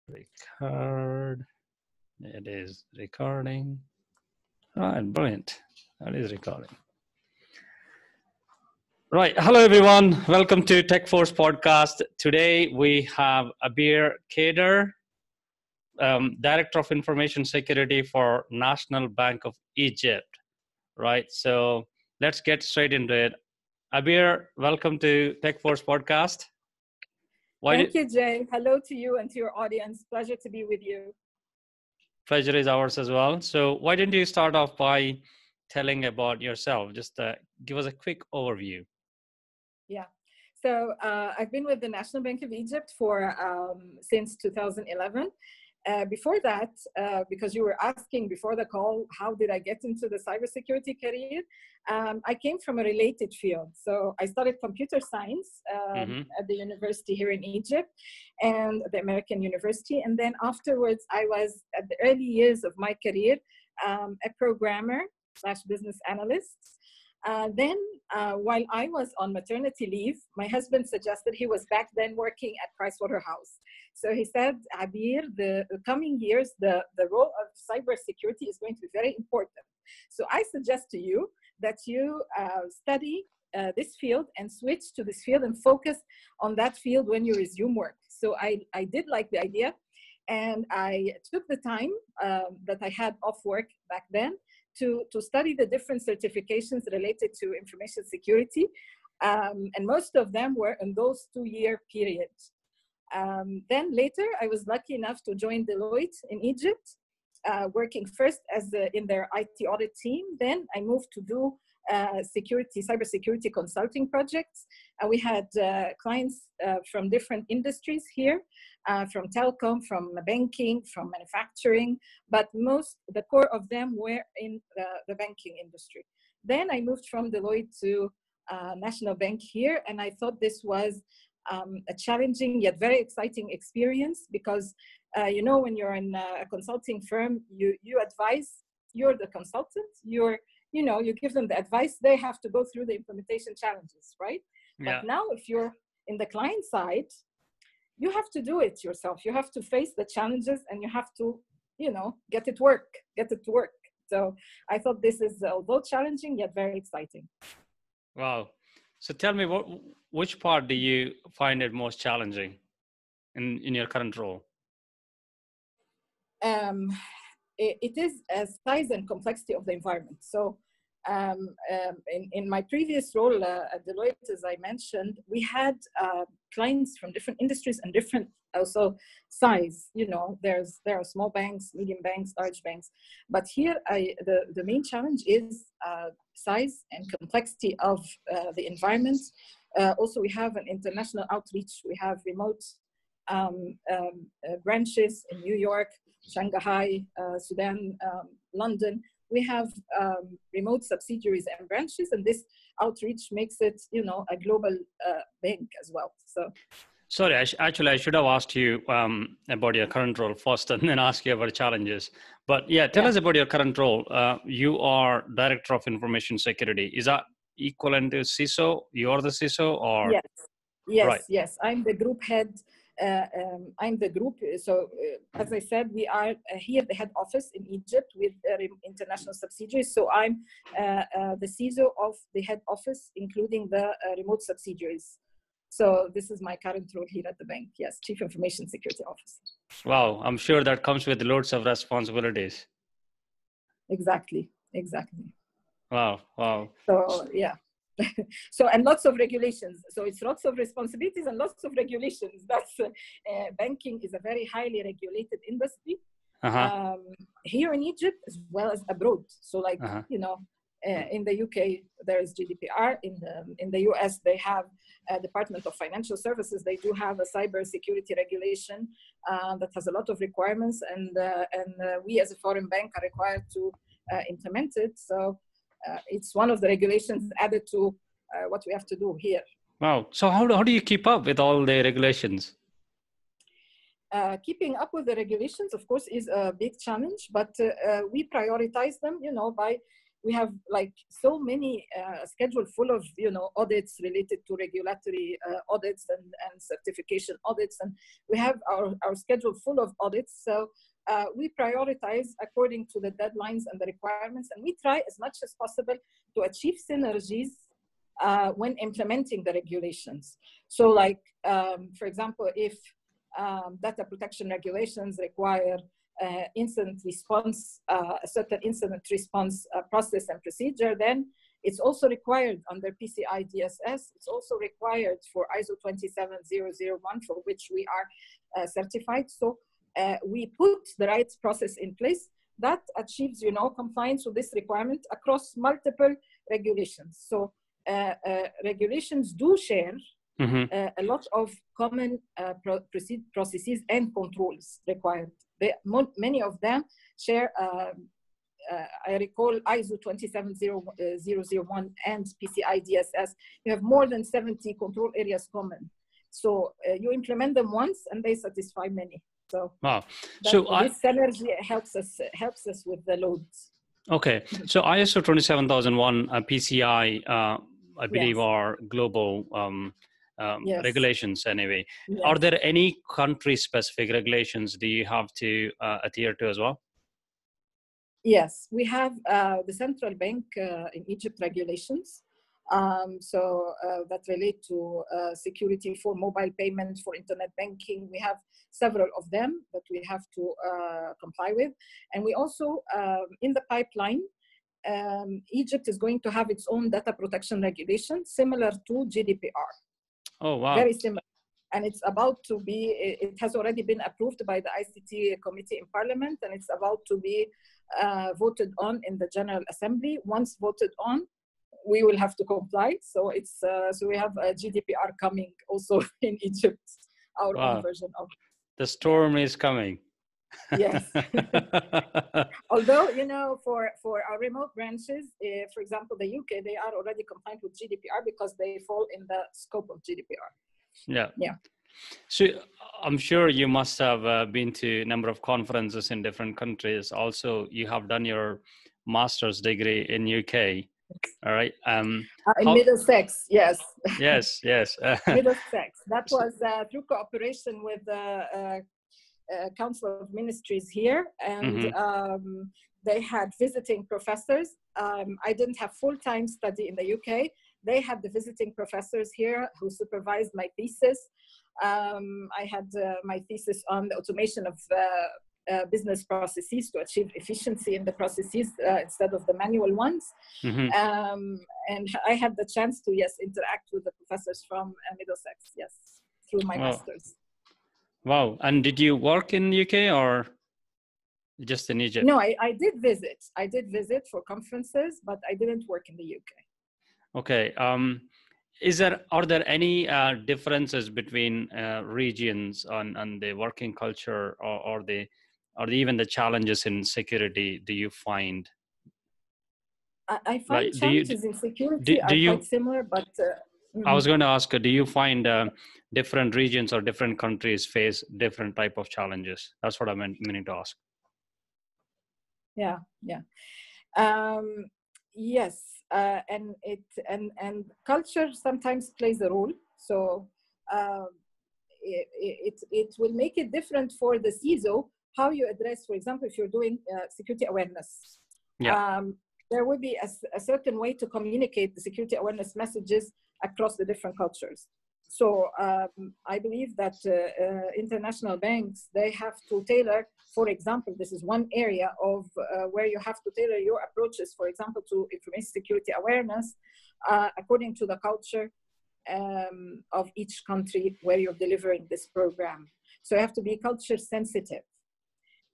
Record. It is recording. Right, brilliant. That is recording. Right. Hello, everyone. Welcome to TechForce podcast. Today we have Abeer Khedr, Director of Information Security for National Bank of Egypt. Right. So let's get straight into it. Abeer, welcome to TechForce podcast. Thank you, Jay. Hello to you and to your audience. Pleasure to be with you. Pleasure is ours as well. So why don't you start off by telling about yourself? Just give us a quick overview. Yeah. So I've been with the National Bank of Egypt for since 2011. Before that, because you were asking before the call, how did I get into the cybersecurity career? I came from a related field. So I studied computer science at the university here in Egypt and the American University. And then afterwards, I was at the early years of my career, a programmer / business analyst. Then while I was on maternity leave, my husband suggested he was back then working at Pricewaterhouse. So he said, Abeer, the coming years, the role of cybersecurity is going to be very important. So I suggest to you that you study this field and switch to this field and focus on that field when you resume work. So I did like the idea, and I took the time that I had off work back then to study the different certifications related to information security. And most of them were in those 2-year periods. Then later, I was lucky enough to join Deloitte in Egypt, working first in their IT audit team. Then I moved to do cybersecurity consulting projects. We had clients from different industries here, from telecom, from banking, from manufacturing, but the core of them were in the banking industry. Then I moved from Deloitte to National Bank here, and I thought this was a challenging yet very exciting experience because, when you're in a consulting firm, you advise, you're the consultant, you give them the advice, they have to go through the implementation challenges, right? Yeah. But now if you're in the client side, you have to do it yourself. You have to face the challenges and you have to, get it to work. So I thought this is, although challenging, yet very exciting. Wow. So tell me, which part do you find it most challenging in your current role? It is size and complexity of the environment. So in my previous role at Deloitte, as I mentioned, we had clients from different industries and different also size. There are small banks, medium banks, large banks. But here, the main challenge is size and complexity of the environment. Also, we have an international outreach. We have remote branches in New York, Shanghai, Sudan, London. We have remote subsidiaries and branches, and this outreach makes it, a global bank as well. So, sorry, I should have asked you about your current role first, and then ask you about challenges. But yeah, tell us about your current role. You are Director of Information Security. Is that equivalent to CISO? You're the CISO, or yes, right. Yes. I'm the group head. I'm the group. So as I said, we are here at the head office in Egypt with international subsidiaries. So I'm the CISO of the head office, including the remote subsidiaries. So this is my current role here at the bank. Yes, Chief Information Security Officer. Wow, I'm sure that comes with loads of responsibilities. Exactly. Wow. So yeah. So, and lots of regulations. So it's lots of responsibilities and lots of regulations. That's banking is a very highly regulated industry here in Egypt as well as abroad. So like, in the UK, there is GDPR. In the US, they have Department of Financial Services. They do have a cybersecurity regulation that has a lot of requirements, and we as a foreign bank are required to implement it. So it's one of the regulations added to what we have to do here. Wow. So how do you keep up with all the regulations? Keeping up with the regulations, of course, is a big challenge, but we prioritize them, by we have like so many schedule full of, audits related to regulatory audits and certification audits. And we have our schedule full of audits. So we prioritize according to the deadlines and the requirements, and we try as much as possible to achieve synergies when implementing the regulations. So like, for example, if data protection regulations require incident response, a certain incident response process and procedure, then it's also required under PCI DSS. It's also required for ISO 27001, for which we are certified. So we put the right process in place that achieves, compliance with this requirement across multiple regulations. So regulations do share a lot of common processes and controls required. Many of them share, I recall ISO 27001 and PCI DSS. You have more than 70 control areas common. So you implement them once and they satisfy many. So wow. So this synergy helps us with the loads. Okay. So ISO 27001 PCI, I believe, Yes. are global Yes. regulations anyway. Yes. Are there any country-specific regulations do you have to adhere to as well? Yes, we have the central bank in Egypt regulations. That relate to security for mobile payments, for internet banking. We have several of them that we have to comply with. And we also, in the pipeline, Egypt is going to have its own data protection regulation, similar to GDPR. Oh, wow. Very similar. And it's about to be, it has already been approved by the ICT committee in Parliament, and it's about to be voted on in the General Assembly. Once voted on, we will have to comply. So it's so we have a GDPR coming also in Egypt, our own version of it. The storm is coming. Yes. Although, for our remote branches, for example, the UK, they are already compliant with GDPR because they fall in the scope of GDPR. Yeah. Yeah. So I'm sure you must have been to a number of conferences in different countries. Also, you have done your master's degree in UK. All right. In Middlesex, yes. Yes, yes. Middlesex. That was through cooperation with the Council of Ministries here, and they had visiting professors. I didn't have full-time study in the UK. They had the visiting professors here who supervised my thesis. I had my thesis on the automation of business processes to achieve efficiency in the processes instead of the manual ones. And I had the chance to, interact with the professors from Middlesex, through my master's. Wow. And did you work in the UK or just in Egypt? No, I did visit. I did visit for conferences, but I didn't work in the UK. Okay. Are there any differences between regions on the working culture or even the challenges in security? Do you find? I find challenges in security are quite similar, but I was going to ask, do you find different regions or different countries face different type of challenges? That's what I meaning to ask. Yeah. Yes, and culture sometimes plays a role. So it will make it different for the CISO how you address, for example, if you're doing security awareness. Yeah. There will be a certain way to communicate the security awareness messages across the different cultures. So I believe that international banks, they have to tailor, for example, this is one area of where you have to tailor your approaches, for example, to information security awareness, according to the culture of each country where you're delivering this program. So you have to be culture sensitive.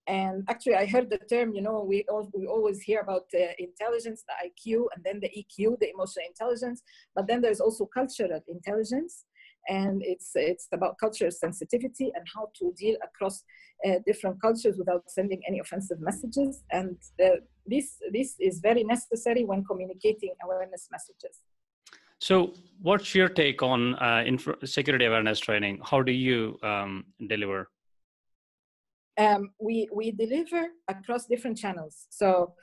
And actually, I heard the term, we always hear about intelligence, the IQ, and then the EQ, the emotional intelligence. But then there's also cultural intelligence. And it's about cultural sensitivity and how to deal across different cultures without sending any offensive messages. And this is very necessary when communicating awareness messages. So what's your take on security awareness training? How do you deliver? We deliver across different channels. So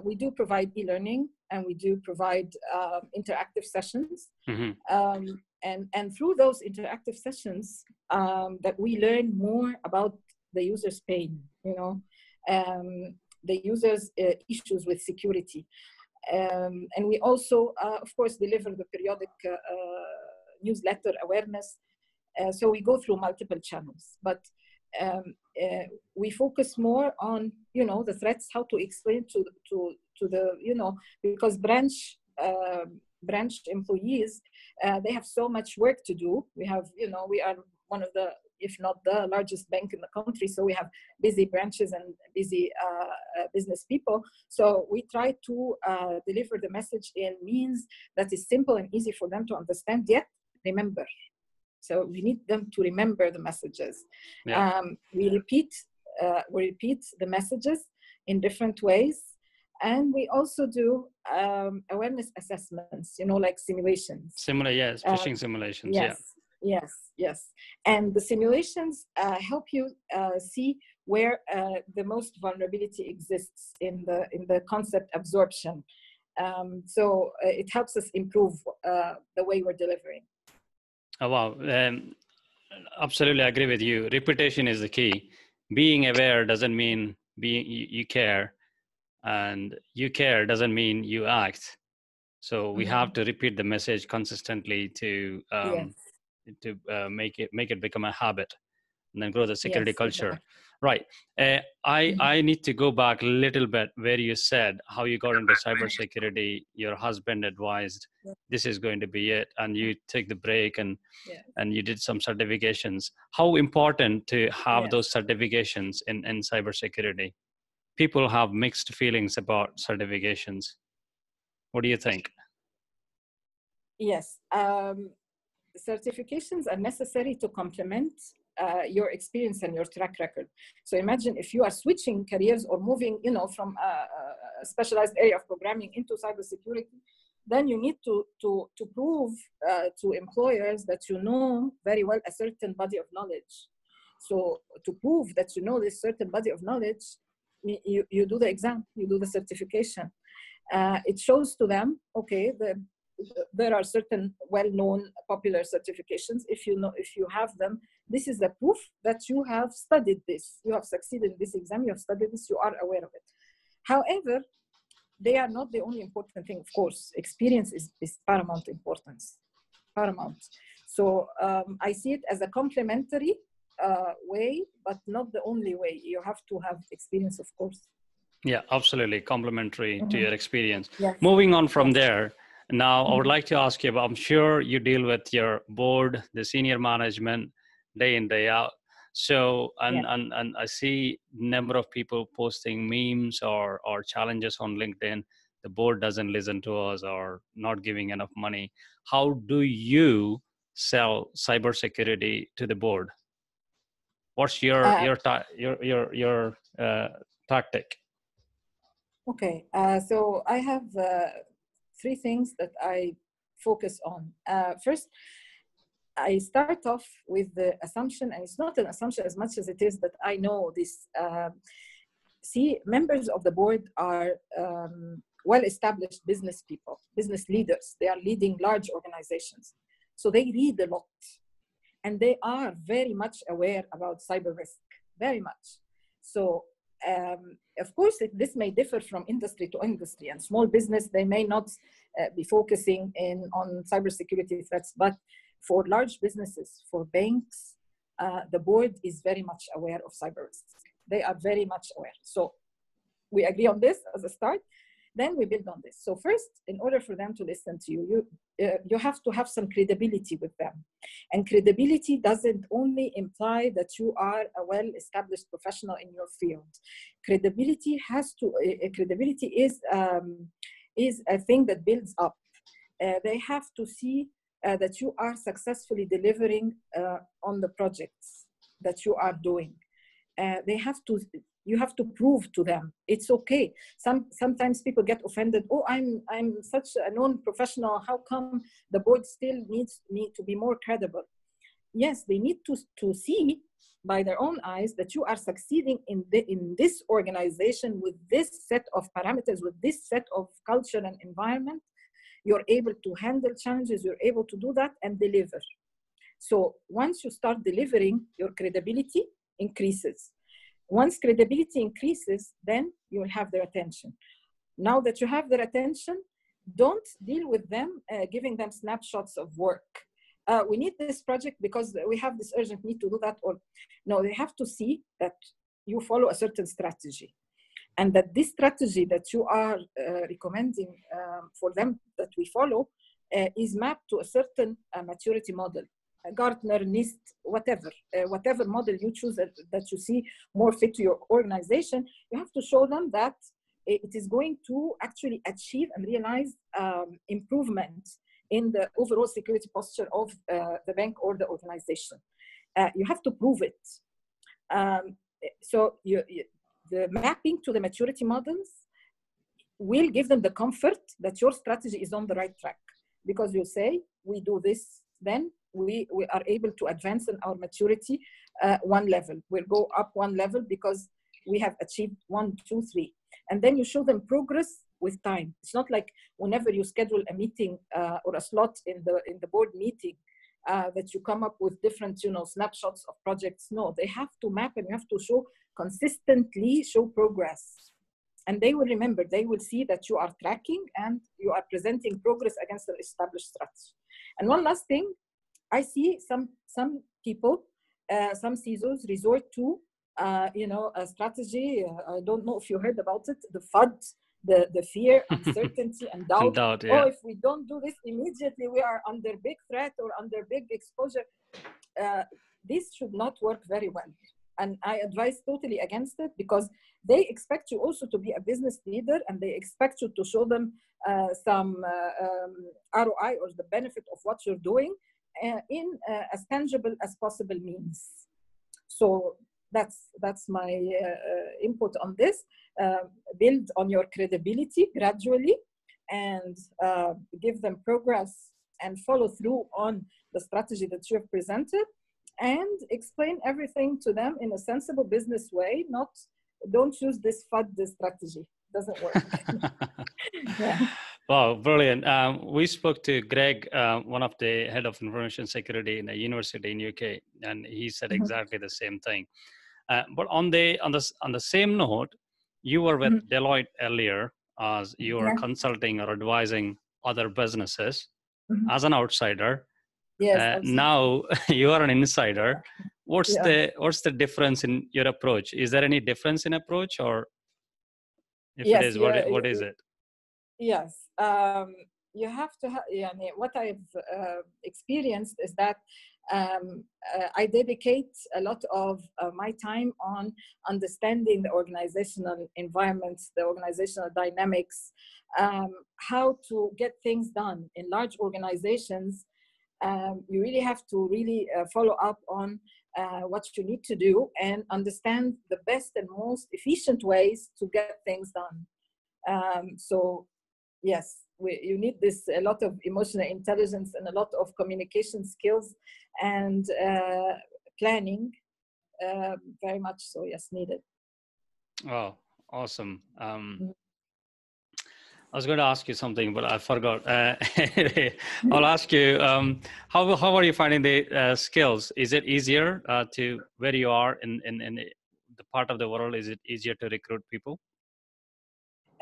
we do provide e-learning, and we do provide interactive sessions. Mm-hmm. And through those interactive sessions, that we learn more about the user's pain, the user's issues with security. And we also, of course, deliver the periodic newsletter awareness. So we go through multiple channels, but we focus more on, the threats, how to explain to the, because branch employees, they have so much work to do. We have, we are one of the, if not the largest bank in the country. So we have busy branches and busy business people. So we try to deliver the message in means that is simple and easy for them to understand, yet remember. So we need them to remember the messages. Yeah. We repeat the messages in different ways. And we also do awareness assessments, like simulations. Yes, phishing simulations. Yes. And the simulations help you see where the most vulnerability exists in the concept absorption. So it helps us improve the way we're delivering. Oh, wow. Absolutely agree with you. Repetition is the key. Being aware doesn't mean you care, and you care doesn't mean you act. So we have to repeat the message consistently to make it become a habit, and then grow the security culture. Exactly. Right. I need to go back a little bit where you said how you got into cybersecurity. Your husband advised this is going to be it, and you take the break and you did some certifications. How important to have those certifications in cybersecurity? People have mixed feelings about certifications. What do you think? Yes. Certifications are necessary to complement your experience and your track record. So imagine if you are switching careers or moving, from a specialized area of programming into cybersecurity, then you need to prove to employers that you know very well a certain body of knowledge. So to prove that you know this certain body of knowledge, you do the exam, you do the certification. It shows to them, okay, there are certain well-known popular certifications. If you have them, this is the proof that you have studied this, you have succeeded in this exam, you have studied this, you are aware of it. However, they are not the only important thing. Of course, experience is paramount importance, paramount. So I see it as a complementary way, but not the only way. You have to have experience, of course. Yeah, absolutely complementary to your experience. Yes. Moving on from there, now I would like to ask you about, I'm sure you deal with your board, the senior management, day in, day out. So, and I see number of people posting memes or challenges on LinkedIn. The board doesn't listen to us or not giving enough money. How do you sell cybersecurity to the board? What's your tactic? Okay, so I have three things that I focus on. First, I start off with the assumption, and it's not an assumption as much as it is that I know this. See, members of the board are well-established business people, business leaders. They are leading large organizations. So they read a lot. And they are very much aware about cyber risk, very much. So, of course, this may differ from industry to industry, and small business, they may not be focusing on cybersecurity threats, but for large businesses, for banks, the board is very much aware of cyber risk. They are very much aware. So we agree on this as a start. Then we build on this. So first, in order for them to listen to you, you have to have some credibility with them. And credibility doesn't only imply that you are a well-established professional in your field. Credibility is a thing that builds up. They have to see that you are successfully delivering on the projects that you are doing. You have to prove to them it's okay. Sometimes people get offended. Oh, I'm such a known professional. How come the board still needs me to be more credible? Yes, they need to see by their own eyes that you are succeeding in this organization with this set of parameters, with this set of culture and environment, you're able to handle challenges, you're able to do that and deliver. So once you start delivering, your credibility increases. Once credibility increases, then you'll have their attention. Now that you have their attention, don't deal with them giving them snapshots of work. We need this project because we have this urgent need to do that. Or no, they have to see that you follow a certain strategy, and that this strategy that you are recommending for them that we follow is mapped to a certain maturity model, Gartner, NIST, whatever model you choose that you see more fit to your organization. You have to show them that it is going to actually achieve and realize improvement in the overall security posture of the bank or the organization. You have to prove it. So the mapping to the maturity models will give them the comfort that your strategy is on the right track, because you say, we do this, then we are able to advance in our maturity one level. We'll go up one level because we have achieved 1, 2, 3. And then you show them progress with time. It's not like whenever you schedule a meeting or a slot in the board meeting that you come up with different, snapshots of projects. No, they have to map, and you have to consistently show progress. And they will remember, they will see that you are tracking and you are presenting progress against the established strategy. And one last thing, I see some people, some CISOs resort to, a strategy. I don't know if you heard about it, the FUD, the fear, uncertainty, and doubt. Doubt, yeah. Oh, if we don't do this immediately, we are under big threat or under big exposure. This should not work very well. And I advise totally against it, because they expect you also to be a business leader, and they expect you to show them some ROI or the benefit of what you're doing in as tangible as possible means. So that's my input on this. Build on your credibility gradually, and give them progress and follow through on the strategy that you have presented, and explain everything to them in a sensible business way. Don't use this FUD strategy. Doesn't work. Yeah. Wow, brilliant. We spoke to Greg, one of the head of information security in a university in UK, and he said exactly the same thing. But on the same note, you were with Deloitte earlier, as you were consulting or advising other businesses as an outsider. Yes. Now you are an insider. What's the difference in your approach? Is there any difference in approach, or if it is, what is it? Yes. You have to what I've experienced is that I dedicate a lot of my time on understanding the organizational environments, the organizational dynamics, how to get things done in large organizations. You really have to follow up on what you need to do and understand the best and most efficient ways to get things done. So yes, you need a lot of emotional intelligence and a lot of communication skills and planning, very much so, yes, needed. Oh, awesome. I was going to ask you something, but I forgot. I'll ask you, how are you finding the skills? Is it easier to where you are in the part of the world? Is it easier to recruit people?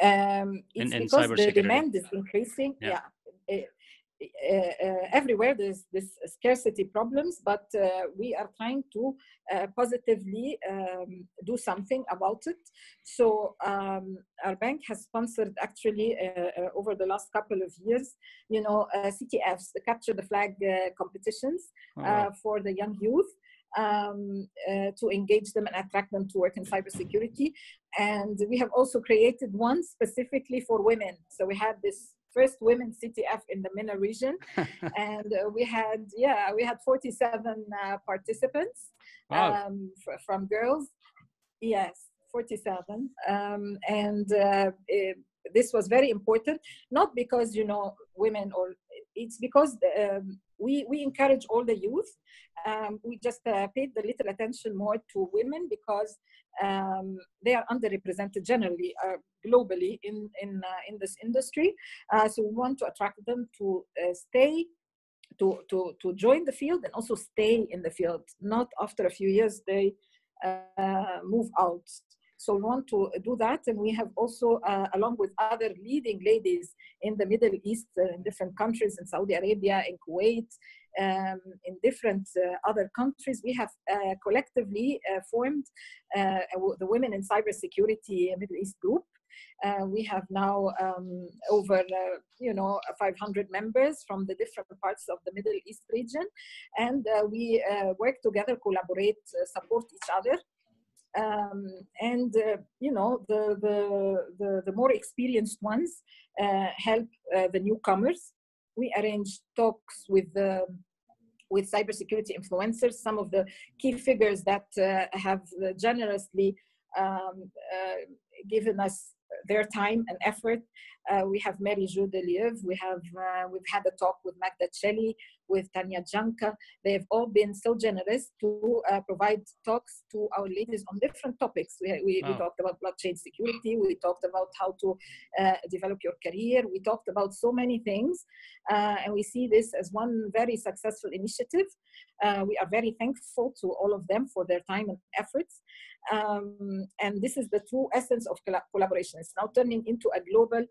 It's because the demand is increasing. Yeah. Everywhere there's this scarcity problems, but we are trying to positively do something about it. So our bank has sponsored actually over the last couple of years, CTFs, the Capture the Flag competitions for the young youth. To engage them and attract them to work in cybersecurity. And we have also created one specifically for women. So we had this first women CTF in the MENA region, and we had 47 participants. Wow. From girls. Yes, 47. This was very important, not because women, or it's because we encourage all the youth. We just paid the little attention more to women because they are underrepresented generally globally in this industry. So we want to attract them to stay, to join the field and also stay in the field. Not after a few years they move out. So we want to do that, and we have also, along with other leading ladies in the Middle East, in different countries, in Saudi Arabia, in Kuwait, in different other countries, we have collectively formed the Women in Cybersecurity Middle East group. We have now over 500 members from the different parts of the Middle East region, and we work together, collaborate, support each other. The more experienced ones help the newcomers. We arrange talks with cybersecurity influencers, some of the key figures that have generously given us their time and effort. We have Mary Jo Deliev, we've had a talk with Magda Chelly, with Tanya Janka. They've all been so generous to provide talks to our ladies on different topics. We talked about blockchain security, we talked about how to develop your career, we talked about so many things, and we see this as one very successful initiative. We are very thankful to all of them for their time and efforts. And this is the true essence of collaboration. It's now turning into a global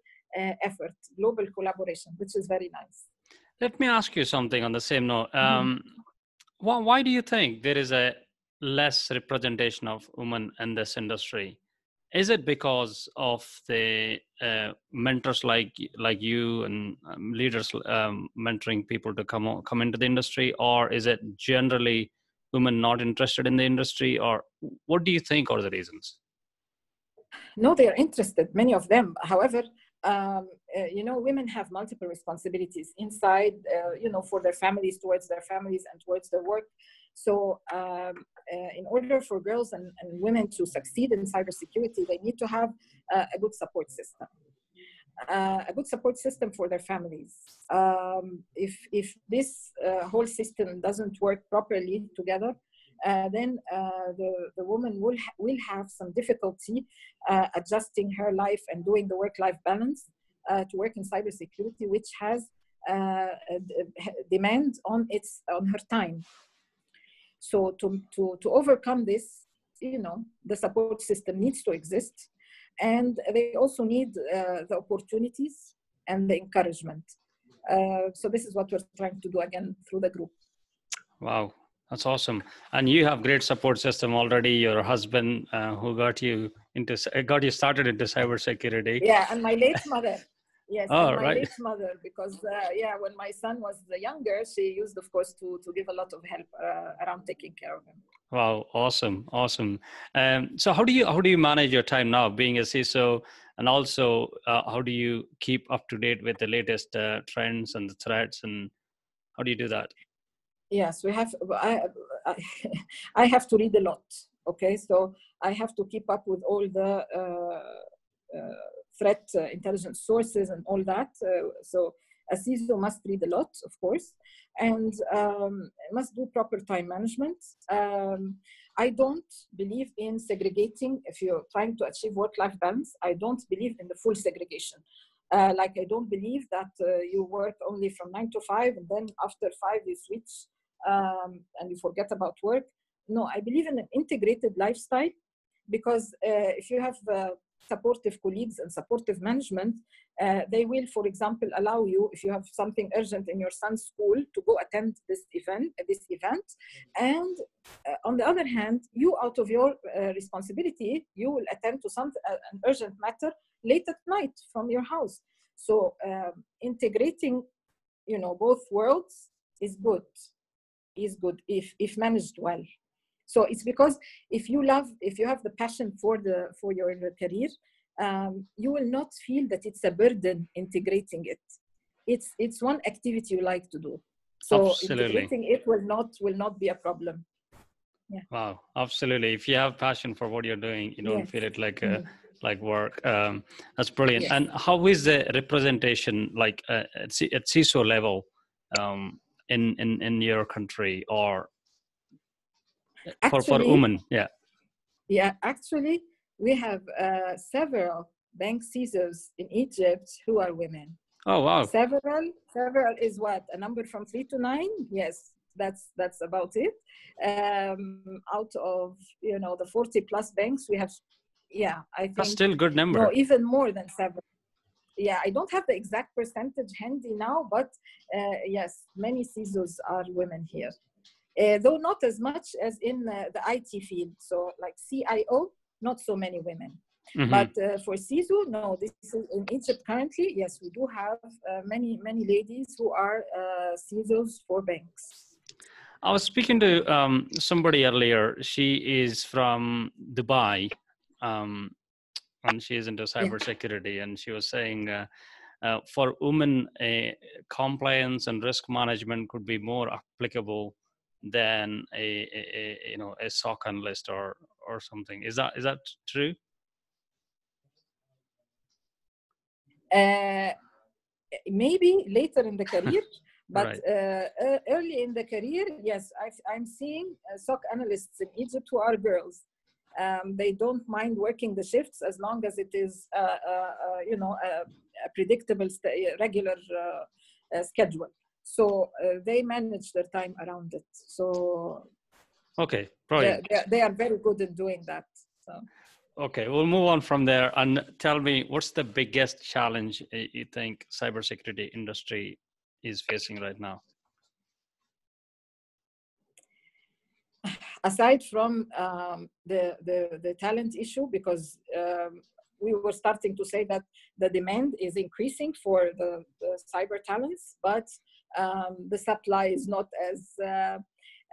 effort, global collaboration, which is very nice. Let me ask you something on the same note. Why do you think there is a less representation of women in this industry? Is it because of the mentors like you and leaders mentoring people to come into the industry, or is it generally women not interested in the industry, or what do you think are the reasons? No, they are interested, many of them. However, women have multiple responsibilities inside, for their families, towards their families, and towards their work. So in order for girls and women to succeed in cybersecurity, they need to have a good support system. A good support system for their families. If this whole system doesn't work properly together, then the woman will have some difficulty adjusting her life and doing the work-life balance to work in cybersecurity, which has demand on her time. So to overcome this, the support system needs to exist, and they also need the opportunities and the encouragement. So this is what we're trying to do again through the group. Wow. That's awesome. And you have great support system already. Your husband who got you started into cybersecurity. Yeah, and my late mother. Yes, oh, and my right. late mother, because when my son was younger, she used, of course, to give a lot of help around taking care of him. Wow, awesome. So how do you manage your time now, being a CISO, and also how do you keep up to date with the latest trends and the threats, and how do you do that? Yes, I have to read a lot. Okay, so I have to keep up with all the threat intelligence sources and all that. So a CISO must read a lot, of course, and must do proper time management. I don't believe in segregating. If you're trying to achieve work-life balance, I don't believe in the full segregation. Like I don't believe that you work only from 9 to 5 and then after 5 you switch and you forget about work. No, I believe in an integrated lifestyle, because if you have supportive colleagues and supportive management, they will, for example, allow you, if you have something urgent in your son's school, to go attend this event. And on the other hand, you, out of your responsibility, you will attend to an urgent matter late at night from your house. So integrating, both worlds is good if managed well. So it's because if you have the passion for your career, you will not feel that it's a burden integrating it. It's one activity you like to do. So absolutely. Integrating it will not be a problem. Yeah. Wow, absolutely. If you have passion for what you're doing, you don't feel it like like work. That's brilliant. Yes. And how is the representation like at CISO level? in your country, or for Actually, women? Yeah. yeah, actually, we have several bank CISOs in Egypt who are women. Oh, wow. Several is what, a number from 3 to 9? Yes, that's about it. Out of, you know, the 40 plus banks we have, yeah, I think That's still a good number. no, even more than 7. Yeah, I don't have the exact percentage handy now, but yes, many CISOs are women here. Though not as much as in the IT field. So like CIO, not so many women. Mm-hmm. But for CISO, no, this is in Egypt currently. Yes, we do have many ladies who are CISOs for banks. I was speaking to somebody earlier. She is from Dubai, and she is into cybersecurity. And she was saying for women, compliance and risk management could be more applicable than a SOC analyst or something. Is that true? Maybe later in the career, but right. Early in the career, yes, I'm seeing SOC analysts in Egypt who are girls. They don't mind working the shifts as long as it is, a predictable, regular schedule. So they manage their time around it. So okay, brilliant. They are very good at doing that. So. Okay, we'll move on from there and tell me, what's the biggest challenge you think cybersecurity industry is facing right now? Aside from the talent issue, because we were starting to say that the demand is increasing for the cyber talents, but the supply is not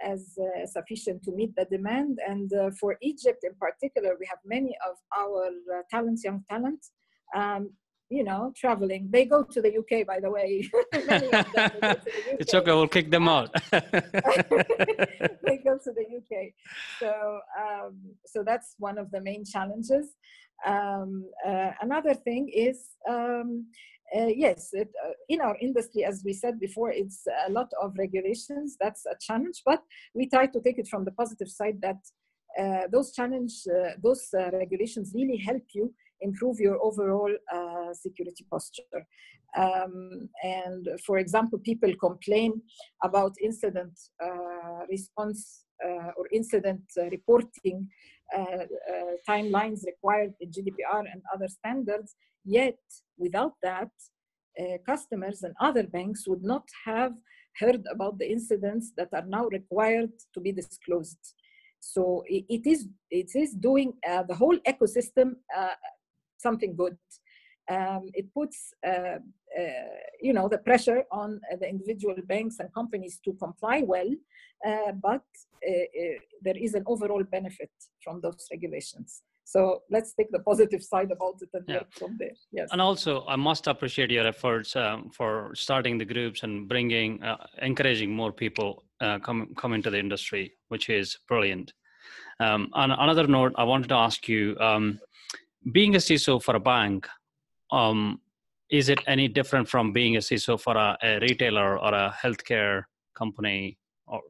as sufficient to meet the demand. And for Egypt in particular, we have many of our young talent, traveling. They go to the UK, by the way. Many of them go to the UK. It's okay, we'll kick them out. They go to the UK. So that's one of the main challenges. Another thing is, yes, in our industry, as we said before, it's a lot of regulations. That's a challenge, but we try to take it from the positive side that those regulations really help you improve your overall security posture. And for example, people complain about incident response or incident reporting timelines required in GDPR and other standards. Yet, without that, customers and other banks would not have heard about the incidents that are now required to be disclosed. So it is doing the whole ecosystem something good. It puts the pressure on the individual banks and companies to comply well, but there is an overall benefit from those regulations. So let's take the positive side about it and work from there. Yes. And also, I must appreciate your efforts for starting the groups and encouraging more people come into the industry, which is brilliant. On another note, I wanted to ask you, being a CISO for a bank, is it any different from being a CISO for a retailer or a healthcare company? Or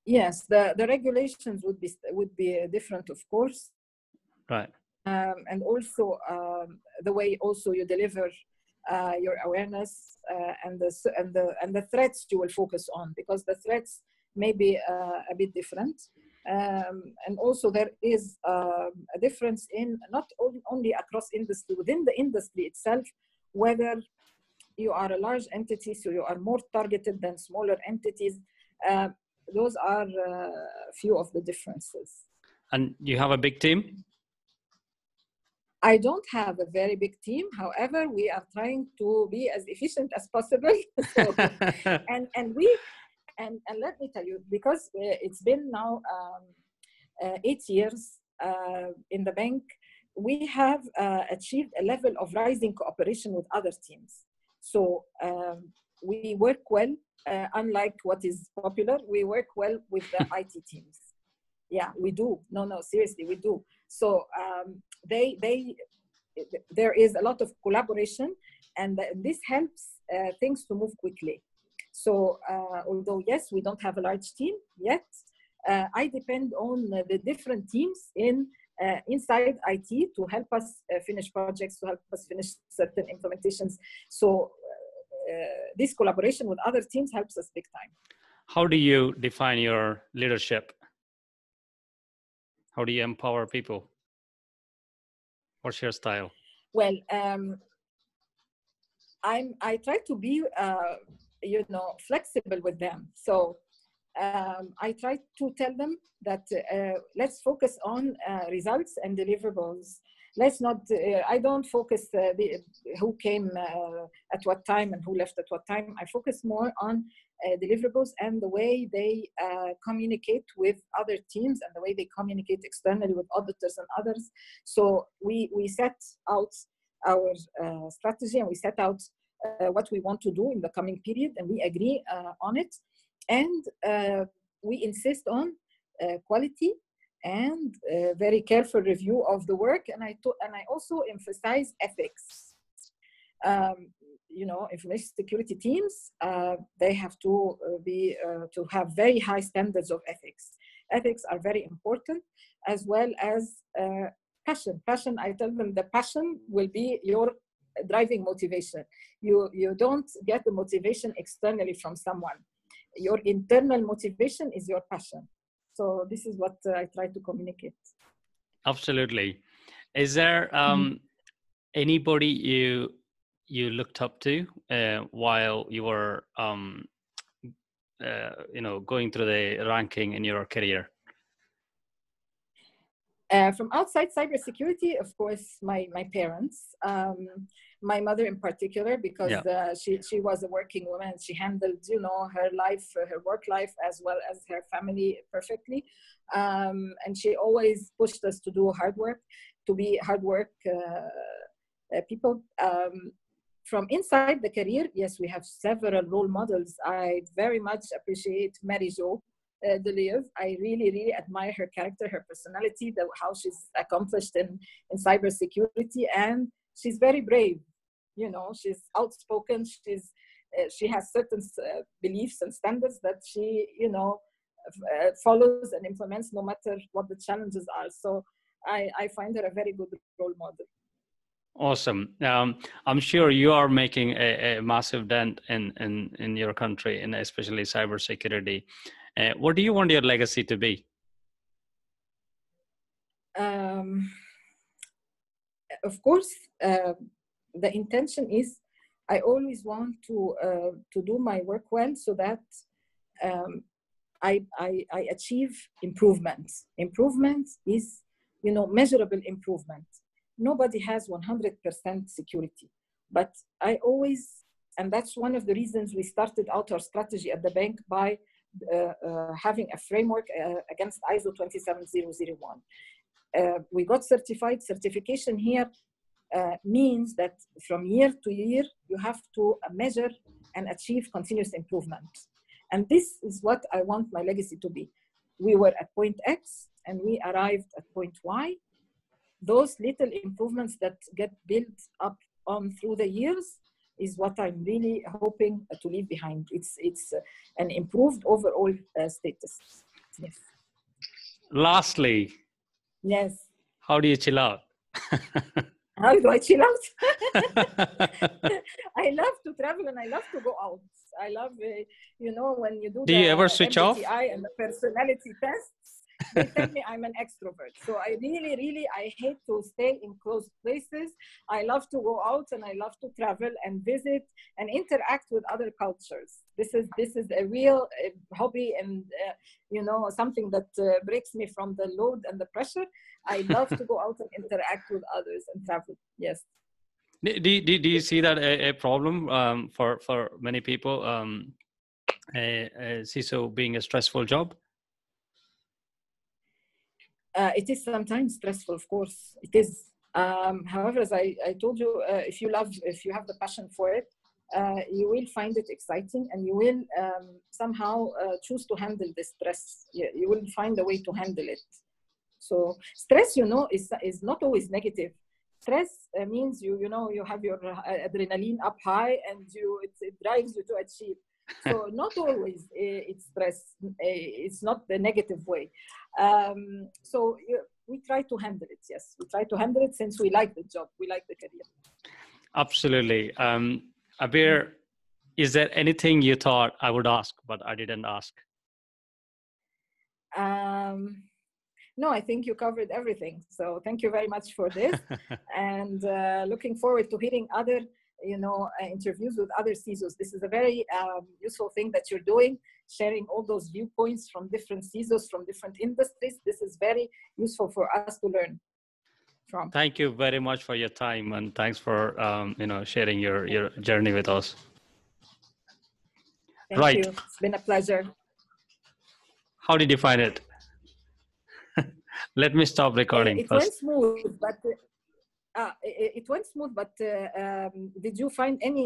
yes, the regulations would be different, of course. Right. And also the way also you deliver your awareness and the threats you will focus on, because the threats may be a bit different. And also there is a difference in not only across industry, within the industry itself, whether you are a large entity, so you are more targeted than smaller entities. Those are a few of the differences. And you have a big team? I don't have a very big team. However, we are trying to be as efficient as possible. So, and let me tell you, because it's been now 8 years in the bank, we have achieved a level of rising cooperation with other teams. So we work well, unlike what is popular, we work well with the IT teams. Yeah, we do. No, seriously, we do. So there is a lot of collaboration, and this helps things to move quickly. So although, yes, we don't have a large team yet, I depend on the different teams inside IT to help us finish projects, to help us finish certain implementations. So this collaboration with other teams helps us big time. How do you define your leadership? How do you empower people? What's your style? Well, I try to be, flexible with them. So I try to tell them that let's focus on results and deliverables. Let's not, I don't focus who came at what time and who left at what time. I focus more on deliverables and the way they communicate with other teams and the way they communicate externally with auditors and others. So we set out our strategy and we set out what we want to do in the coming period, and we agree on it. And we insist on quality and very careful review of the work. And I also emphasize ethics. Information security teams, they have to to have very high standards of ethics. Ethics are very important, as well as passion. Passion, I tell them the passion will be your driving motivation. You don't get the motivation externally from someone. Your internal motivation is your passion. So this is what I try to communicate. Absolutely. Is there anybody you looked up to while you were going through the ranking in your career? From outside cybersecurity, of course, my parents, my mother in particular, because she was a working woman. She handled, her life, her work life, as well as her family perfectly. And she always pushed us to do hard work, to be hard work people. From inside the career, yes, we have several role models. I very much appreciate Mary Jo Deleuve. I really, really admire her character, her personality, how she's accomplished in cybersecurity, and she's very brave. She's outspoken. She has certain beliefs and standards that she, follows and implements no matter what the challenges are. So I find her a very good role model. Awesome. I'm sure you are making a massive dent in your country, and especially cybersecurity. What do you want your legacy to be? Of course, the intention is I always want to do my work well, so that I achieve improvements. Improvement is, measurable improvement. Nobody has 100% security, but I always, and that's one of the reasons we started out our strategy at the bank by having a framework against ISO 27001. We got certified. Certification here means that from year to year, you have to measure and achieve continuous improvement. And this is what I want my legacy to be. We were at point X and we arrived at point Y. Those little improvements that get built up on through the years is what I'm really hoping to leave behind. It's an improved overall status. Yes. Lastly. Yes. How do you chill out? How do I chill out? I love to travel and I love to go out. I love, when you do you ever switch off? MBTI and the personality tests, they tell me I'm an extrovert. So I really, I hate to stay in closed places. I love to go out and I love to travel and visit and interact with other cultures. This is a real hobby and, something that breaks me from the load and the pressure. I love to go out and interact with others and travel. Yes. Do you see that a problem for many people? CISO being a stressful job? It is sometimes stressful, of course. It is. However, as I told you, if you have the passion for it, you will find it exciting, and you will somehow choose to handle the stress. You will find a way to handle it. So stress, is not always negative. Stress means you have your adrenaline up high, and it drives you to achieve. So not always it's stress. It's not the negative way. So we try to handle it. Yes, we try to handle it since we like the job, we like the career. Absolutely. Abeer, is there anything you thought I would ask, but I didn't ask? No, I think you covered everything. So thank you very much for this, and looking forward to hearing other, interviews with other CISOs. This is a very useful thing that you're doing, sharing all those viewpoints from different CISOs from different industries. This is very useful for us to learn from. Thank you very much for your time, and thanks for sharing your journey with us. Thank you. It's been a pleasure. How did you find it? Let me stop recording it first. Went smooth, but it went smooth. But did you find any